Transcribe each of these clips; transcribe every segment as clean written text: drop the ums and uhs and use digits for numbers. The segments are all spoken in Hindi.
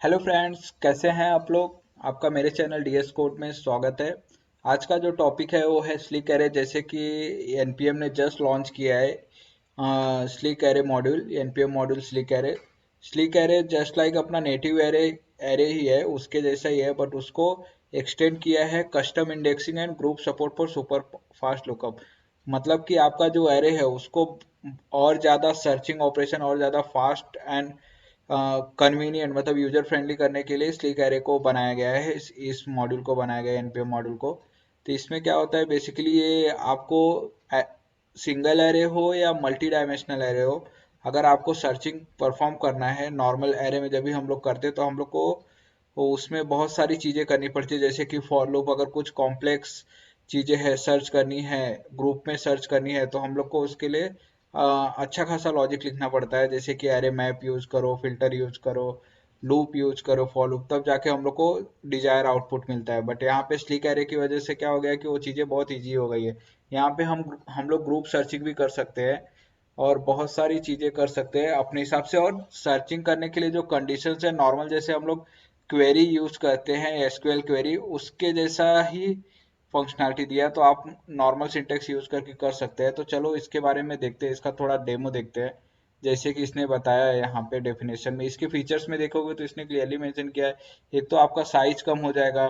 हेलो फ्रेंड्स, कैसे हैं आप लोग। आपका मेरे चैनल डीएस कोड में स्वागत है। आज का जो टॉपिक है वो है स्लीक एरे। जैसे कि एनपीएम ने जस्ट लॉन्च किया है sleek array module, NPM module sleek array just like अपना नेटिव एरे एरे ही है, उसके जैसा ही है, बट उसको एक्सटेंड किया है custom indexing and group support for super fast lookup. मतलब कि आपका जो एरे है उसको और ज़्यादा सर्चिंग ऑपरेशन और ज़्यादा फास्ट एंड कन्वीनियंट, मतलब यूजर फ्रेंडली करने के लिए स्लीक एरे को बनाया गया है। इस मॉड्यूल को बनाया गया है, एनपीएम मॉड्यूल को। तो इसमें क्या होता है बेसिकली, ये आपको सिंगल एरे हो या मल्टी डायमेंशनल एरे हो, अगर आपको सर्चिंग परफॉर्म करना है नॉर्मल एरे में जब भी हम लोग करते हैं तो हम लोग को उसमें बहुत सारी चीज़ें करनी पड़ती है। जैसे कि फॉर लूप, अगर कुछ कॉम्प्लेक्स चीज़ें है सर्च करनी है, ग्रुप में सर्च करनी है, तो हम लोग को उसके लिए अच्छा खासा लॉजिक लिखना पड़ता है। जैसे कि एरे मैप यूज करो, फिल्टर यूज करो, लूप यूज करो, फॉर लूप, तब जाके हम लोग को डिजायर आउटपुट मिलता है। बट यहाँ पे स्लिक एरे की वजह से क्या हो गया कि वो चीज़ें बहुत ईजी हो गई है। यहाँ पे हम लोग ग्रुप सर्चिंग भी कर सकते हैं और बहुत सारी चीज़ें कर सकते हैं अपने हिसाब से। और सर्चिंग करने के लिए जो कंडीशंस है नॉर्मल, जैसे हम लोग क्वेरी यूज करते हैं एसक्यूएल क्वेरी, उसके जैसा ही फंक्शनैलिटी दिया है, तो आप नॉर्मल सिंटेक्स यूज करके कर सकते हैं। तो चलो इसके बारे में देखते हैं, इसका थोड़ा डेमो देखते हैं। जैसे कि इसने बताया है यहाँ पे डेफिनेशन में, इसके फीचर्स में देखोगे तो इसने क्लियरली मेंशन किया है। एक तो आपका साइज कम हो जाएगा,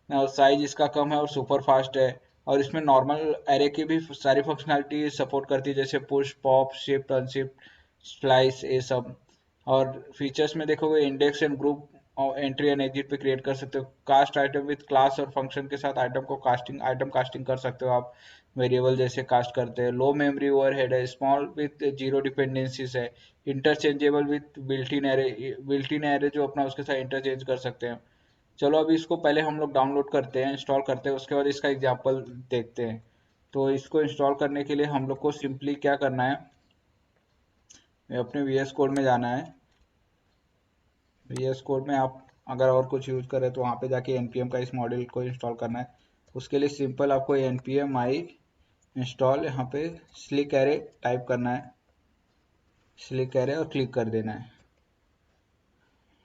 साइज इसका कम है और सुपर फास्ट है। और इसमें नॉर्मल एरे की भी सारी फंक्शनैलिटी सपोर्ट करती है, जैसे push, pop, shift, unshift, splice, ये सब। और फीचर्स में देखोगे इंडेक्स एंड ग्रुप और एंट्री एंड एग्जिट पे क्रिएट कर सकते हो। कास्ट आइटम विद क्लास और फंक्शन के साथ आइटम कास्टिंग कर सकते हो आप, वेरिएबल जैसे कास्ट करते हैं। लो मेमोरी ओवरहेड है, स्मॉल विथ जीरो डिपेंडेंसीज है, interchangeable with built in array जो अपना उसके साथ इंटरचेंज कर सकते हैं। चलो अभी इसको पहले हम लोग डाउनलोड करते हैं, इंस्टॉल करते हैं, उसके बाद इसका एग्जाम्पल देखते हैं। तो इसको इंस्टॉल करने के लिए हम लोग को सिंपली क्या करना है, अपने वीएस कोड में जाना है। वीएस कोड में आप अगर और कुछ यूज़ करें तो वहाँ पे जाके एनपीएम का इस मॉड्यूल को इंस्टॉल करना है। उसके लिए सिंपल आपको npm i इंस्टॉल, यहाँ पे स्लिक एरे टाइप करना है, स्लिक एरे, और क्लिक कर देना है।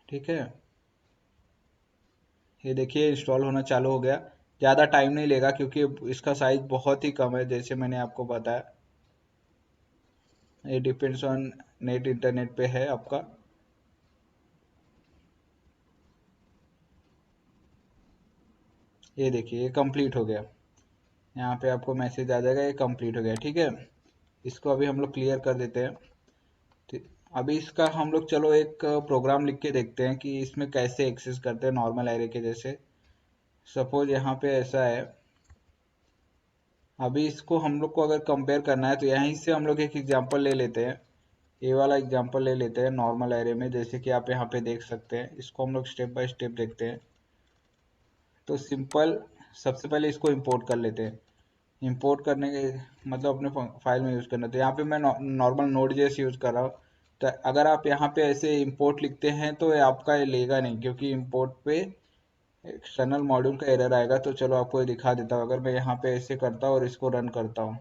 ठीक है, ये देखिए इंस्टॉल होना चालू हो गया। ज़्यादा टाइम नहीं लेगा क्योंकि इसका साइज बहुत ही कम है, जैसे मैंने आपको बताया। ये डिपेंड्स ऑन नेट, इंटरनेट पे है आपका। ये देखिए ये कंप्लीट हो गया, यहाँ पे आपको मैसेज आ जाएगा ये कंप्लीट हो गया। ठीक है, इसको अभी हम लोग क्लियर कर देते हैं। अभी इसका हम लोग चलो एक प्रोग्राम लिख के देखते हैं कि इसमें कैसे एक्सेस करते हैं नॉर्मल एरे के जैसे। सपोज यहाँ पे ऐसा है। अभी इसको हम लोग को अगर कंपेयर करना है तो यहीं से हम लोग एक एग्जांपल ले लेते हैं। ये वाला एग्जांपल ले लेते हैं नॉर्मल एरे में, जैसे कि आप यहाँ पे देख सकते हैं। इसको हम लोग स्टेप बाय स्टेप देखते हैं। तो सिंपल, सबसे पहले इसको इंपोर्ट कर लेते हैं। इंपोर्ट करने के मतलब अपने फाइल में यूज़ करना। तो यहाँ पे मैं नॉर्मल नोड जेएस यूज़ कर रहा हूँ। तो अगर आप यहाँ पे ऐसे इंपोर्ट लिखते हैं तो ये आपका ये लेगा नहीं, क्योंकि इंपोर्ट पे एक्सटर्नल मॉड्यूल का एरर आएगा। तो चलो आपको ये दिखा देता हूँ। अगर मैं यहाँ पे ऐसे करता हूँ और इसको रन करता हूँ,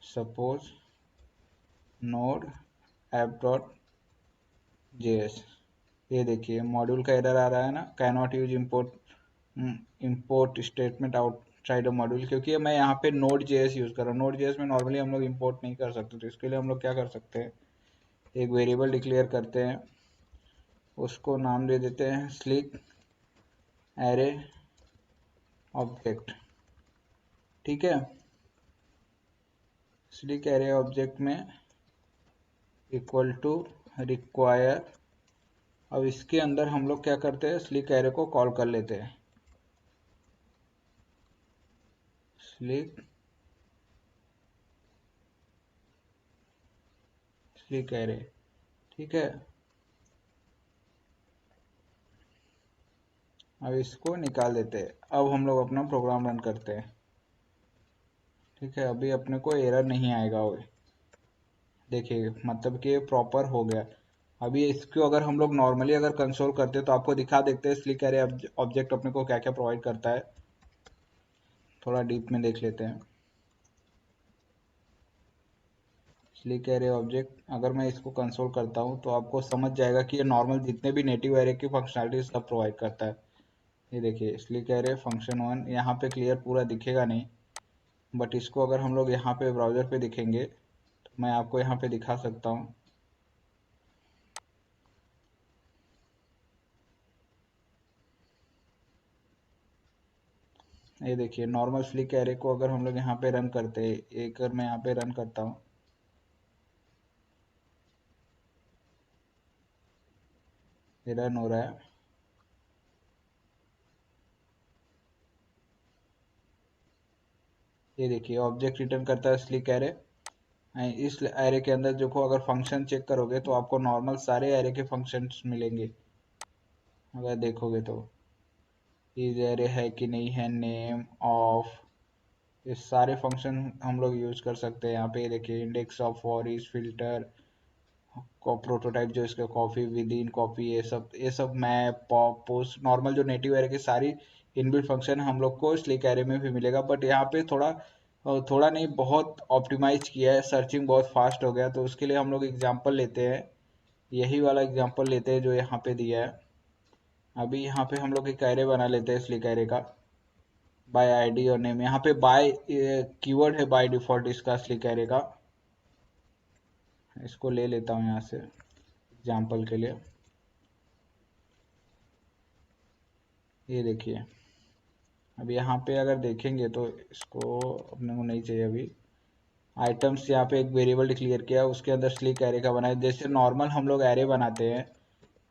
suppose node app dot JS, ये देखिए मॉड्यूल का एरर आ रहा है ना, can not use import statement outside of module, क्योंकि मैं यहाँ पे नोड जेएस यूज कर रहा हूँ। नोड जेएस में नॉर्मली हम लोग इंपोर्ट नहीं कर सकते। तो इसके लिए हम लोग क्या कर सकते हैं, एक वेरिएबल डिक्लेयर करते हैं, उसको नाम दे देते हैं स्लिक एरे ऑब्जेक्ट। ठीक है, स्लिक एरे ऑब्जेक्ट में इक्वल टू रिक्वायर। अब इसके अंदर हम लोग क्या करते हैं, स्लिक एरे को कॉल कर लेते हैं, स्लिक स्लिक एरे। ठीक है, अब इसको निकाल देते हैं। अब हम लोग अपना प्रोग्राम रन करते हैं। ठीक है, अभी अपने को एरर नहीं आएगा। वो देखिए मतलब कि प्रॉपर हो गया। अभी इसको अगर हम लोग नॉर्मली अगर कंसोल करते हैं तो आपको दिखा देते हैं स्लिक एरे ऑब्जेक्ट अपने को क्या क्या प्रोवाइड करता है। थोड़ा डीप में देख लेते हैं। स्लिक एरे ऑब्जेक्ट, अगर मैं इसको कंसोल करता हूँ तो आपको समझ जाएगा कि ये नॉर्मल जितने भी नेटिव एरे की फंक्शनलिटी सब प्रोवाइड करता है। ये देखिए स्लिक एरे फंक्शन वन, यहाँ पे क्लियर पूरा दिखेगा नहीं, बट इसको अगर हम लोग यहाँ पे ब्राउज़र पे दिखेंगे तो मैं आपको यहाँ पे दिखा सकता हूँ। ये देखिए नॉर्मल स्लिक एरे को अगर हम लोग यहाँ पे रन करते हैं, एक अगर मैं यहाँ पे रन करता हूँ, ये रन हो रहा है। ये देखिए ऑब्जेक्ट रिटर्न करता है स्लिक एरे। इस एरे के अंदर देखो, अगर फंक्शन चेक करोगे तो आपको नॉर्मल सारे एरे के फंक्शंस मिलेंगे। अगर देखोगे तो इज एरे है कि नहीं है, नेम ऑफ, ये सारे फंक्शन हम लोग यूज कर सकते हैं। यहाँ पे देखिए index of, for, is, filter, prototype जो इसका, कॉपी, विद इन, कॉपी, ये सब मैप, पॉप, पोस्ट, नॉर्मल जो नेटिव एरे की सारी इनबिल्ट फंक्शन हम लोग को स्लिक एरे में भी मिलेगा। बट यहाँ पे थोड़ा थोड़ा नहीं, बहुत ऑप्टिमाइज किया है, सर्चिंग बहुत फास्ट हो गया। तो उसके लिए हम लोग एग्जांपल लेते हैं, यही वाला एग्जांपल लेते हैं जो यहाँ पे दिया है। अभी यहाँ पे हम लोग एक एरे बना लेते हैं स्लिक एरे का, बाय आईडी और नेम। यहाँ पे बाय कीवर्ड है बाय डिफॉल्ट इसका स्लिक एरे का। इसको ले लेता हूँ यहाँ से एग्जांपल के लिए। ये देखिए अब यहाँ पे अगर देखेंगे तो इसको अपने को नहीं चाहिए अभी। आइटम्स यहाँ पे एक वेरिएबल डिक्लेयर किया, उसके अंदर स्लिक एरे का बनाया। जैसे नॉर्मल हम लोग एरे बनाते हैं,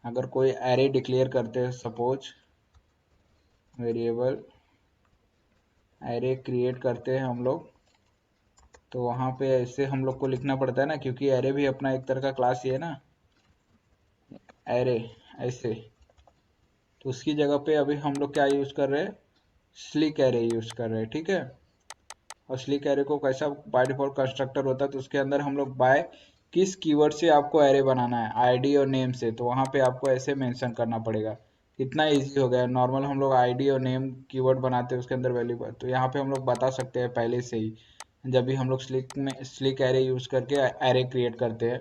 अगर कोई एरे डिक्लेयर करते हैं, सपोज वेरिएबल एरे क्रिएट करते हैं हम लोग, तो वहाँ पे ऐसे हम लोग को लिखना पड़ता है ना, क्योंकि एरे भी अपना एक तरह का क्लास ही है ना, एरे ऐसे। तो उसकी जगह पे अभी हम लोग क्या यूज कर रहे हैं, स्लिक एरे यूज कर रहे हैं, ठीक है। और स्लिक एरे को कैसा, बाय डिफॉल्ट कंस्ट्रक्टर होता है, तो उसके अंदर हम लोग बाय किस कीवर्ड से आपको एरे बनाना है, आईडी और नेम से, तो वहाँ पे आपको ऐसे मेंशन करना पड़ेगा। इतना इजी हो गया। नॉर्मल हम लोग आईडी और नेम कीवर्ड बनाते हैं, उसके अंदर वैल्यू, तो यहाँ पे हम लोग बता सकते हैं पहले से ही, जब भी हम लोग स्लिक एरे यूज करके एरे क्रिएट करते हैं,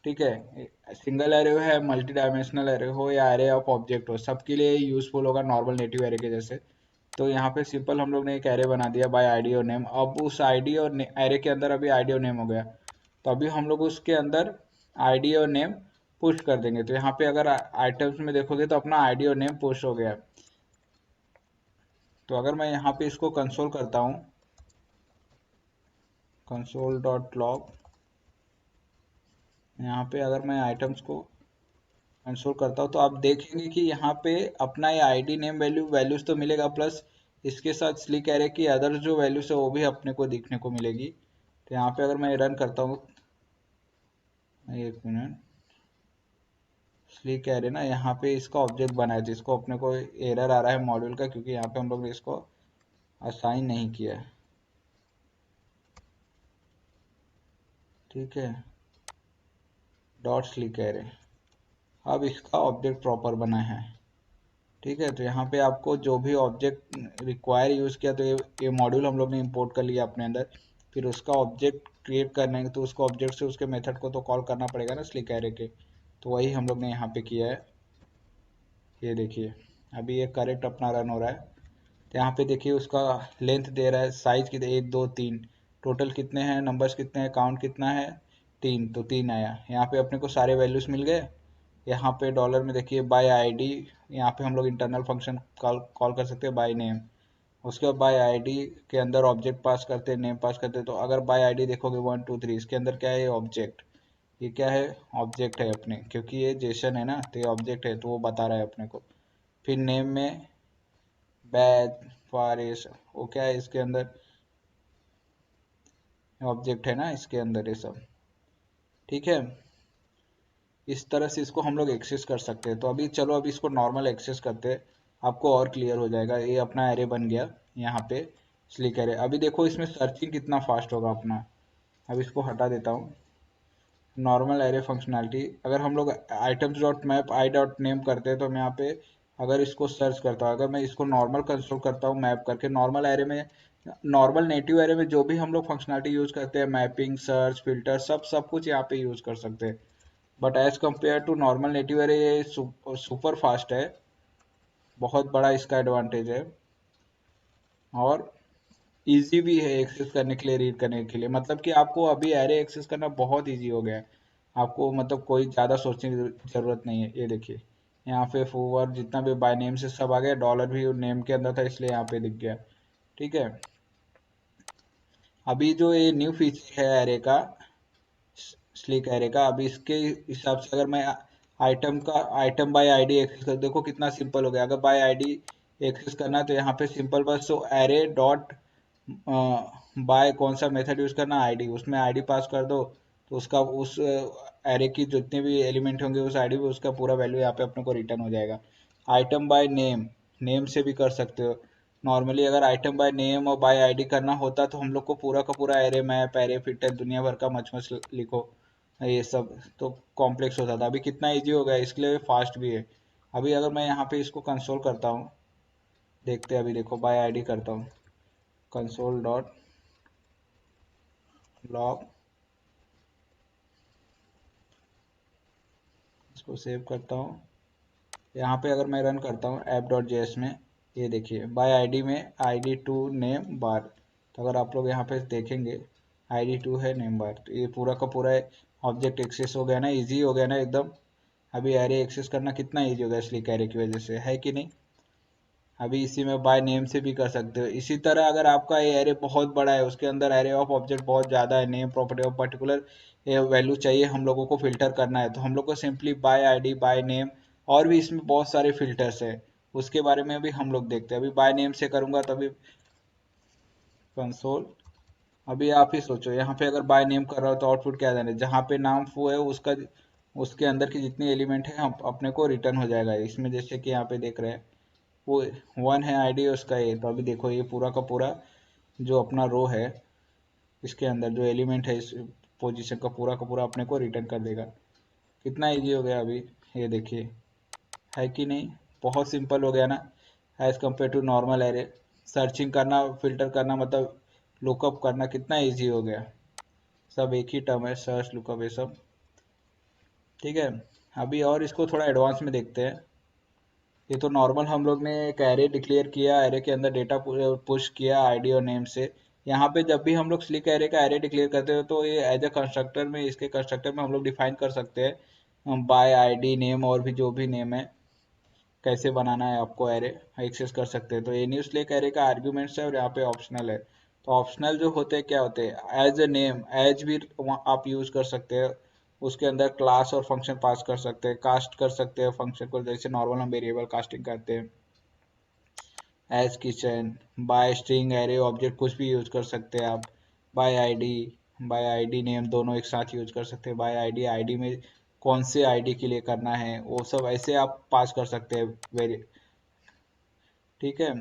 ठीक है। सिंगल एरे है, मल्टी डायमेंशनल एरे हो या एरे ऑफ ऑब्जेक्ट हो, सबके लिए यूजफुल होगा नॉर्मल नेटिव एरे के जैसे। तो यहाँ पे सिंपल हम लोग ने एक एरे बना दिया बाय आईडी और नेम। अब उस आईडी और एरे के अंदर अभी आईडी और नेम हो गया, तो अभी हम लोग उसके अंदर आईडी और नेम पुश कर देंगे। तो यहाँ पे अगर आइटम्स में देखोगे तो अपना आईडी और नेम पुश हो गया। तो अगर मैं यहाँ पे इसको कंसोल करता हूँ, कंसोल डॉट लॉग, यहाँ पे अगर मैं आइटम्स को कंसोल करता हूँ तो आप देखेंगे कि यहाँ पे अपना ये आईडी नेम वैल्यूज तो मिलेगा, प्लस इसके साथ स्लिक एरे की अदर जो वैल्यूज है वो भी अपने को दिखने को मिलेगी। तो यहाँ पे अगर मैं रन करता हूँ, एक मिनट, स्लिक एरे ना, यहाँ पे इसका ऑब्जेक्ट बना है जिसको अपने को एरर आ रहा है मॉड्यूल का, क्योंकि यहाँ पे हम लोग ने इसको असाइन नहीं किया है, ठीक है। डॉट स्लिक एरे, अब इसका ऑब्जेक्ट प्रॉपर बना है, ठीक है। तो यहाँ पे आपको जो भी ऑब्जेक्ट रिक्वायर यूज़ किया, तो ये मॉड्यूल हम लोग ने इंपोर्ट कर लिया अपने अंदर। फिर उसका ऑब्जेक्ट क्रिएट करने तो उसको ऑब्जेक्ट से उसके मेथड को तो कॉल करना पड़ेगा ना स्लिक एरे के, तो वही हम लोग ने यहाँ पे किया है। ये देखिए अभी ये करेक्ट अपना रन हो रहा है। तो यहाँ पे देखिए उसका लेंथ दे रहा है, साइज कितने, 1 2 3, टोटल कितने हैं, नंबर्स कितने हैं, काउंट कितना है, 3, तो 3 आया। यहाँ पे अपने को सारे वैल्यूज मिल गए। यहाँ पे डॉलर में देखिए बाय आईडी, यहाँ पे हम लोग इंटरनल फंक्शन कॉल कर सकते हैं बाय नेम। उसके बाद बाय आईडी के अंदर ऑब्जेक्ट पास करते हैं, नेम पास करते हैं। तो अगर बाय आईडी देखोगे 1 2 3, इसके अंदर क्या है, ऑब्जेक्ट, ये क्या है, ऑब्जेक्ट है अपने, क्योंकि ये जेसन है ना, तो ये ऑब्जेक्ट है, तो वो बता रहा है अपने को। फिर नेम में बैच फारिस, वो क्या है, इसके अंदर ऑब्जेक्ट है ना, इसके अंदर ये सब, ठीक है। इस तरह से इसको हम लोग एक्सेस कर सकते हैं। तो अभी चलो अभी इसको नॉर्मल एक्सेस करते हैं, आपको और क्लियर हो जाएगा। ये अपना एरे बन गया यहाँ पे स्लिक एरे। अभी देखो इसमें सर्चिंग कितना फास्ट होगा अपना। अब इसको हटा देता हूँ, नॉर्मल एरे फंक्शनैलिटी। अगर हम लोग items dot map I dot name करते हैं, तो मैं यहाँ पे अगर इसको सर्च करता हूँ, अगर मैं इसको नॉर्मल कंस्ट्रक्ट करता हूँ मैप करके, नॉर्मल एरे में नॉर्मल नेटिव एरे में जो भी हम लोग फंक्शनलिटी यूज करते हैं, मैपिंग, सर्च, फिल्टर, सब सब कुछ यहाँ पे यूज कर सकते हैं। But as compared to normal native array ये सुपर फास्ट है, बहुत बड़ा इसका एडवांटेज है। और इजी भी है एक्सेस करने के लिए, रीड करने के लिए। मतलब कि आपको अभी एरे एक्सेस करना बहुत इजी हो गया है। आपको मतलब कोई ज़्यादा सोचने की ज़रूरत नहीं है। ये देखिए, यहाँ पे फूवर जितना भी बाय नेम से सब आ गया, डॉलर भी नेम के अंदर था इसलिए यहाँ पे दिख गया। ठीक है। अभी जो ये न्यू फीचर है एरे का, स्लिक एरे का, अभी इसके हिसाब से अगर मैं आइटम का आइटम बाय आईडी एक्सेस कर, देखो कितना सिंपल हो गया। अगर बाय आईडी एक्सेस करना है तो यहाँ पे सिंपल बस तो एरे डॉट बाय कौन सा मेथड यूज करना, आईडी, उसमें आईडी पास कर दो तो उसका उस एरे की जितने भी एलिमेंट होंगे उस आईडी पे उसका पूरा वैल्यू यहाँ पे अपने को रिटर्न हो जाएगा। आइटम बाय नेम, नेम से भी कर सकते हो। नॉर्मली अगर आइटम बाय नेम और बाय आईडी करना होता तो हम लोग को पूरा का पूरा एरे मैप, एरे फिटर, दुनिया भर का मच मच लिखो, ये सब तो कॉम्प्लेक्स होता था। अभी कितना इजी हो गया, इसके लिए फास्ट भी है। अभी अगर मैं यहाँ पे इसको कंसोल करता हूँ, देखते हैं। अभी देखो बाय आईडी करता हूँ, कंसोल डॉट लॉग, इसको सेव करता हूँ। यहाँ पे अगर मैं रन करता हूँ ऐप डॉट जेएस में, ये देखिए बाय आईडी में आईडी टू नेम बार। तो अगर आप लोग यहाँ पे देखेंगे, आईडी टू है नेम बार, तो ये पूरा का पूरा ऑब्जेक्ट एक्सेस हो गया ना, इजी हो गया ना एकदम। अभी एरे एक्सेस करना कितना इजी हो गया स्लिक एरे की वजह से, है कि नहीं। अभी इसी में बाय नेम से भी कर सकते हो। इसी तरह अगर आपका ये एरे बहुत बड़ा है, उसके अंदर एरे ऑफ ऑब्जेक्ट बहुत ज़्यादा है, name, property of particular value चाहिए हम लोगों को फिल्टर करना है, तो हम लोग को simply by ID, by name, और भी इसमें बहुत सारे फिल्टर्स है, उसके बारे में भी हम लोग देखते हैं। अभी बाय नेम से करूँगा तभी कंसोल, अभी आप ही सोचो यहाँ पे अगर बाय नेम कर रहा हो तो आउटपुट क्या जाने, जहाँ पे नाम फू है उसका, उसके अंदर की जितनी एलिमेंट है हम अपने को रिटर्न हो जाएगा इसमें। जैसे कि यहाँ पे देख रहे हैं वो वन है आईडी उसका, ये तो अभी देखो ये पूरा का पूरा जो अपना रो है, इसके अंदर जो एलिमेंट है इस पोजीशन का पूरा अपने को रिटर्न कर देगा। कितना इजी हो गया अभी, ये देखिए, है कि नहीं। बहुत सिंपल हो गया ना, as compared to normal array. Searching करना, फिल्टर करना, मतलब लुकअप करना कितना इजी हो गया। सब एक ही टर्म है, सर्च, लुकअप, ये सब। ठीक है। अभी और इसको थोड़ा एडवांस में देखते हैं। ये तो नॉर्मल हम लोग ने एक एरे डिक्लेयर किया, एरे के अंदर डेटा पुश किया आईडी और नेम से। यहाँ पे जब भी हम लोग स्लिक एरे का एरे डिक्लेयर करते हो तो ये एज ए कंस्ट्रक्टर में, इसके कंस्ट्रक्टर में हम लोग डिफाइन कर सकते हैं बाय आईडी, नेम, और भी जो भी नेम है, कैसे बनाना है आपको एरे एक्सेस कर सकते हैं। तो ये न्यू स्लिक एरे का आर्ग्यूमेंट्स है और यहाँ पे ऑप्शनल है। तो ऑप्शनल जो होते हैं क्या होते हैं, एज ए नेम, एज भी आप यूज कर सकते हैं। उसके अंदर क्लास और फंक्शन पास कर सकते हैं, कास्ट कर सकते हैं फंक्शन को, जैसे नॉर्मल हम वेरिएबल कास्टिंग करते हैं। As kitchen, by string, array, object, कुछ भी यूज कर सकते हैं आप। By ID, by ID name दोनों एक साथ यूज कर सकते हैं। बाय आईडी, आईडी में कौन से आईडी के लिए करना है वो सब ऐसे आप पास कर सकते हैं वेरी। ठीक है।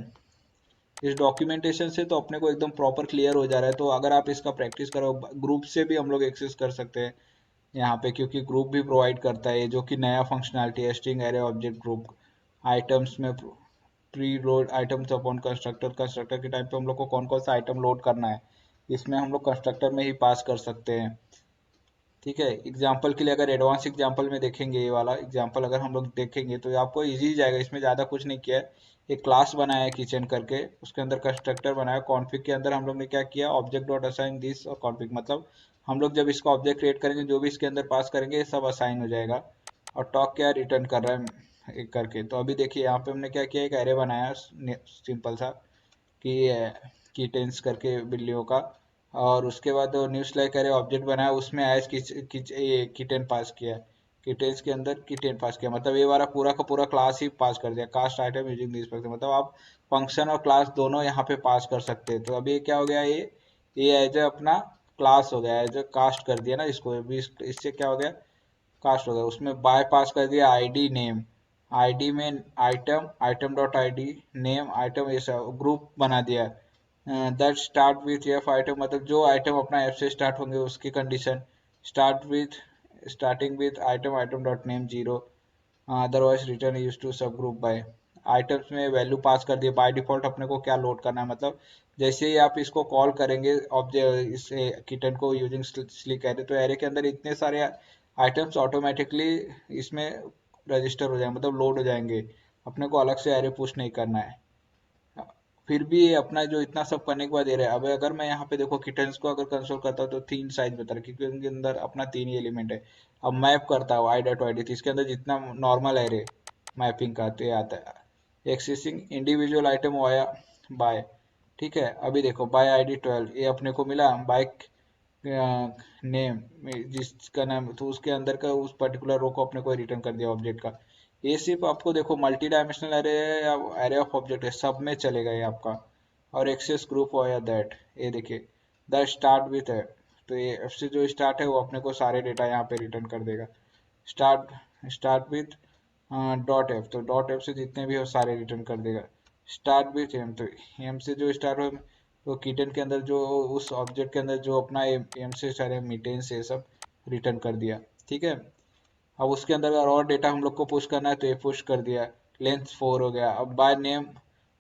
इस डॉक्यूमेंटेशन से तो अपने को एकदम प्रॉपर क्लियर हो जा रहा है। तो अगर आप इसका प्रैक्टिस करो, ग्रुप से भी हम लोग एक्सेस कर सकते हैं यहाँ पे, क्योंकि ग्रुप भी प्रोवाइड करता है, जो कि नया फंक्शनैलिटी है, string array object group. Items में pre load items upon constructor, constructor के टाइम पे हम लोग को कौन कौन सा आइटम लोड करना है, इसमें हम लोग कंस्ट्रक्टर में ही पास कर सकते हैं। ठीक है। एग्जाम्पल के लिए अगर एडवांस एग्जाम्पल में देखेंगे, ये वाला एग्जाम्पल अगर हम लोग देखेंगे तो आपको इजी जाएगा। इसमें ज़्यादा कुछ नहीं किया है, एक क्लास बनाया है किचन करके, उसके अंदर कंस्ट्रक्टर बनाया। कॉन्फिग के अंदर हम लोग ने क्या किया, ऑब्जेक्ट डॉट असाइन दिस, और कॉन्फिग मतलब हम लोग जब इसका ऑब्जेक्ट क्रिएट करेंगे जो भी इसके अंदर पास करेंगे ये सब असाइन हो जाएगा। और टॉक क्या रिटर्न कर रहा है एक करके। तो अभी देखिए यहाँ पे हमने क्या किया, एक एरे बनाया सिंपल सा, कि कीटेंस करके बिल्लियों का। और उसके बाद न्यू स्लैक एरे ऑब्जेक्ट बनाया, उसमें एज कीटेन पास किया। कीटेंस के अंदर कीटेन पास किया, मतलब ये वाला पूरा का पूरा क्लास ही पास कर दिया। Cast item using this function, मतलब आप फंक्शन और क्लास दोनों यहाँ पे पास कर सकते हैं। तो अभी क्या हो गया, ये एज ए अपना क्लास हो गया, एज ए कास्ट कर दिया ना इसको। अभी इससे क्या हो गया, कास्ट हो गया। उसमें बाय पास कर दिया आईडी नेम, आईडी में item, item dot ID, name item, ये सब ग्रुप बना दिया। That start with F item, मतलब जो आइटम अपना एफ से स्टार्ट होंगे उसकी condition, start with, starting with item, item dot name zero, otherwise return use to सब ग्रुप बाय। आइटम्स में वैल्यू पास कर दिए, बाय डिफॉल्ट अपने को क्या लोड करना है, मतलब जैसे ही आप इसको कॉल करेंगे ऑब्जेक्ट इस किटन को यूजिंग स्लिक एरे, तो एरे के अंदर इतने सारे आइटम्स ऑटोमेटिकली इसमें रजिस्टर हो जाएंगे, मतलब लोड हो जाएंगे। अपने को अलग से एरे पुश नहीं करना है। फिर भी ये अपना जो इतना सब करने के बाद दे रहा है। अब अगर मैं यहाँ पे देखो किटन्स को अगर कंसोल करता हूँ तो 3 साइज बता रहा है, क्योंकि उनके अंदर अपना 3 ही एलिमेंट है। अब मैप करता हूँ आई डॉट वाई डी, इसके अंदर जितना नॉर्मल एरे मैपिंग का तो ये आता है। Accessing individual item via by, ठीक है। अभी देखो बाय आई डी 12 ये अपने को मिला, बाइक नेम जिसका नाम, तो उसके अंदर का उस पर्टिकुलर रो को अपने को रिटर्न कर दिया ऑब्जेक्ट का। ये सिर्फ आपको देखो मल्टी डायमेंशनल एरे है या एरे ऑफ ऑब्जेक्ट है, सब में चलेगा ये आपका। और एक्सेस ग्रुप हो या दैट, ये देखिए द स्टार्ट विथ है, तो ये एफ से जो स्टार्ट है वो अपने को सारे डेटा यहाँ पे रिटर्न कर देगा। Start start with dot F, तो डॉट एफ से जितने भी हो सारे रिटर्न कर देगा। स्टार्ट विथ एम, तो एम से जो स्टार्ट हो, तो कीटन के अंदर जो उस ऑब्जेक्ट के अंदर जो अपना एम से सारे मीटेन से सब रिटर्न कर दिया, ठीक है। अब उसके अंदर अगर और डेटा हम लोग को पुश करना है तो ये पुश कर दिया। लेंथ 4 हो गया। अब बाय नेम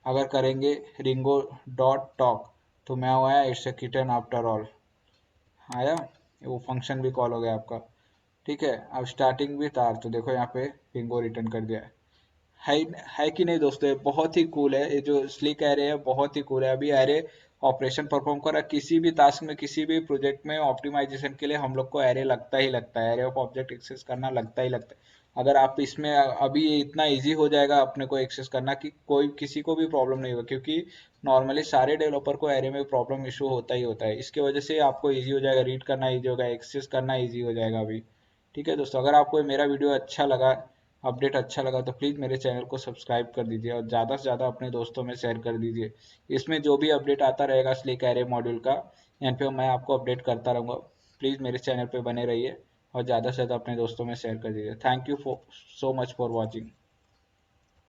अगर करेंगे रिंगो डॉट टॉक, तो मैं आया it's a kitten after all, आया, वो फंक्शन भी कॉल हो गया आपका, ठीक है। अब स्टार्टिंग विथ आर, तो देखो यहाँ पे रिंगो रिटर्न कर दिया है। है कि नहीं दोस्तों, ये बहुत ही कूल है। ये जो स्लिक एरे है बहुत ही कूल है। अभी एरे ऑपरेशन परफॉर्म कर रहा है, किसी भी टास्क में किसी भी प्रोजेक्ट में ऑप्टिमाइजेशन के लिए हम लोग को एरे लगता ही लगता है, एरे ऑफ ऑब्जेक्ट एक्सेस करना लगता ही लगता है। अगर आप इसमें अभी ये इतना इजी हो जाएगा अपने को एक्सेस करना कि कोई किसी को भी प्रॉब्लम नहीं होगा, क्योंकि नॉर्मली सारे डेवलपर को एरे में प्रॉब्लम इशू होता ही होता है। इसके वजह से आपको इजी हो जाएगा, रीड करना इजी होगा, एक्सेस करना इजी हो जाएगा अभी। ठीक है दोस्तों, अगर आपको मेरा वीडियो अच्छा लगा, अपडेट अच्छा लगा, तो प्लीज़ मेरे चैनल को सब्सक्राइब कर दीजिए और ज़्यादा से ज़्यादा अपने दोस्तों में शेयर कर दीजिए। इसमें जो भी अपडेट आता रहेगा स्लिक एरे मॉड्यूल का, यहाँ पे मैं आपको अपडेट करता रहूँगा। प्लीज़ मेरे चैनल पे बने रहिए और ज़्यादा से ज़्यादा अपने दोस्तों में शेयर कर दीजिए। Thank you for so much for watching.